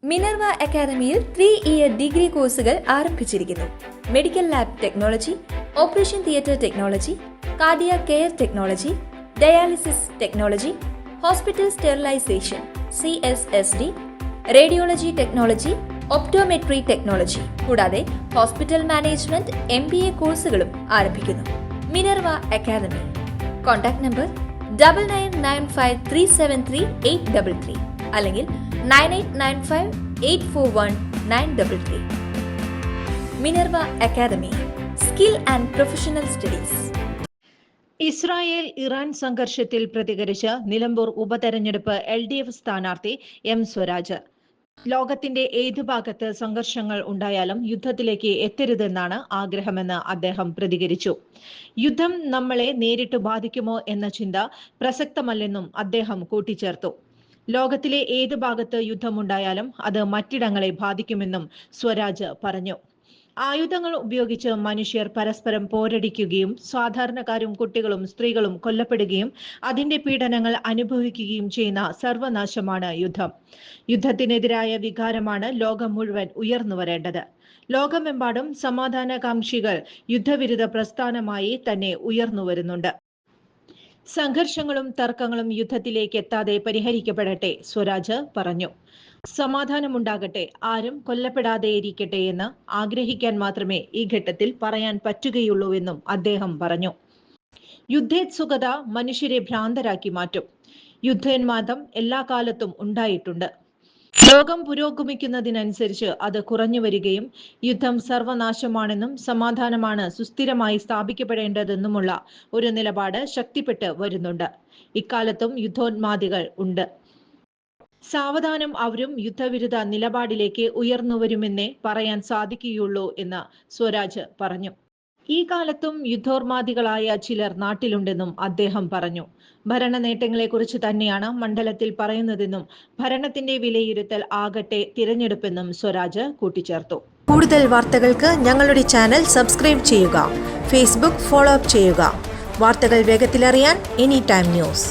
Minerva അക്കാദമിയിൽ 3-ഇയർ degree കോഴ്സുകൾ ആരംഭിച്ചിരിക്കുന്നു. Medical lab technology, operation theatre technology, cardiac care technology, dialysis technology, hospital sterilisation (CSSD), radiology technology, optometry technology കൂടാതെ hospital management MBA കോഴ്സുകളും ആരംഭിക്കുന്നു. Minerva academy. Contact number 9995373833 അല്ലെങ്കിൽ 9895841933. Minerva academy, skill and professional studies. Israel Iran സംഘർഷത്തിൽ പ്രതികരിച്ച് നിലമ്പൂർ ഉപതെരഞ്ഞെടുപ്പ് LDF സ്ഥാനാർത്ഥി M. Swaraj. ലോകത്തിന്റെ ഏതു ഭാഗത്ത് സംഘർഷങ്ങൾ ഉണ്ടായാലും യുദ്ധത്തിലേക്ക് എത്തരുതെന്നാണ് ആഗ്രഹമെന്ന് അദ്ദേഹം പ്രതികരിച്ചു. യുദ്ധം നമ്മളെ നേരിട്ട് ബാധിക്കുമോ എന്ന ചിന്ത പ്രസക്തമല്ലെന്നും അദ്ദേഹം കൂട്ടിച്ചേർത്തു. ലോകത്തിലെ ഏതു ഭാഗത്ത് യുദ്ധമുണ്ടായാലും അത് മറ്റിടങ്ങളെ ബാധിക്കുമെന്നും സ്വരാജ് പറഞ്ഞു. ആയുധങ്ങൾ ഉപയോഗിച്ച് മനുഷ്യർ പരസ്പരം പോരടിക്കുകയും സാധാരണക്കാരും കുട്ടികളും സ്ത്രീകളും കൊല്ലപ്പെടുകയും അതിന്റെ പീഡനങ്ങൾ അനുഭവിക്കുകയും ചെയ്യുന്ന സർവനാശമാണ് യുദ്ധം. യുദ്ധത്തിനെതിരായ വികാരമാണ് ലോകം മുഴുവൻ ഉയർന്നു വരേണ്ടത്. ലോകമെമ്പാടും സമാധാനകാംക്ഷികൾ യുദ്ധവിരുദ്ധ പ്രസ്ഥാനമായി തന്നെ ഉയർന്നു വരുന്നുണ്ട്. സംഘർഷങ്ങളും തർക്കങ്ങളും യുദ്ധത്തിലേക്ക് എത്താതെ പരിഹരിക്കപ്പെടട്ടെ, സ്വരാജ് പറഞ്ഞു. സമാധാനമുണ്ടാകട്ടെ, ആരും കൊല്ലപ്പെടാതെയിരിക്കട്ടെ എന്ന് ആഗ്രഹിക്കാൻ മാത്രമേ ഈ ഘട്ടത്തിൽ പറയാൻ പറ്റുകയുള്ളൂവെന്നും അദ്ദേഹം പറഞ്ഞു. യുദ്ധോത്സുകത മനുഷ്യരെ ഭ്രാന്തരാക്കി മാറ്റും. യുദ്ധോന്മാദം എല്ലാ കാലത്തും ഉണ്ടായിട്ടുണ്ട്. ലോകം പുരോഗമിക്കുന്നതിനനുസരിച്ച് അത് കുറഞ്ഞു വരികയും യുദ്ധം സർവനാശമാണെന്നും സമാധാനമാണ് സുസ്ഥിരമായി സ്ഥാപിക്കപ്പെടേണ്ടതെന്നുമുള്ള ഒരു നിലപാട് ശക്തിപ്പെട്ട് വരുന്നുണ്ട്. ഇക്കാലത്തും യുദ്ധോന്മാദികൾ ഉണ്ട്. സാവധാനം അവരും യുദ്ധവിരുദ്ധ നിലപാടിലേക്ക് ഉയർന്നുവരുമെന്നേ പറയാൻ സാധിക്കുകയുള്ളൂ എന്ന് സ്വരാജ് പറഞ്ഞു. ഈ കാലത്തും യുദ്ധോന്മാദികളായ ചിലർ നാട്ടിലുണ്ടെന്നും അദ്ദേഹം പറഞ്ഞു. ഭരണ നേട്ടങ്ങളെക്കുറിച്ച് തന്നെയാണ് മണ്ഡലത്തിൽ പറയുന്നതെന്നും ഭരണത്തിന്റെ വിലയിരുത്തൽ ആകട്ടെ തിരഞ്ഞെടുപ്പെന്നും സ്വരാജ് കൂട്ടിച്ചേർത്തു. കൂടുതൽ വാർത്തകൾക്ക് ഞങ്ങളുടെ ചാനൽ സബ്സ്ക്രൈബ് ചെയ്യുക. ഫേസ്ബുക്ക് ഫോളോ അപ്പ് ചെയ്യുക. വാർത്തകൾ വേഗത്തിലറിയാൻ Anytime News.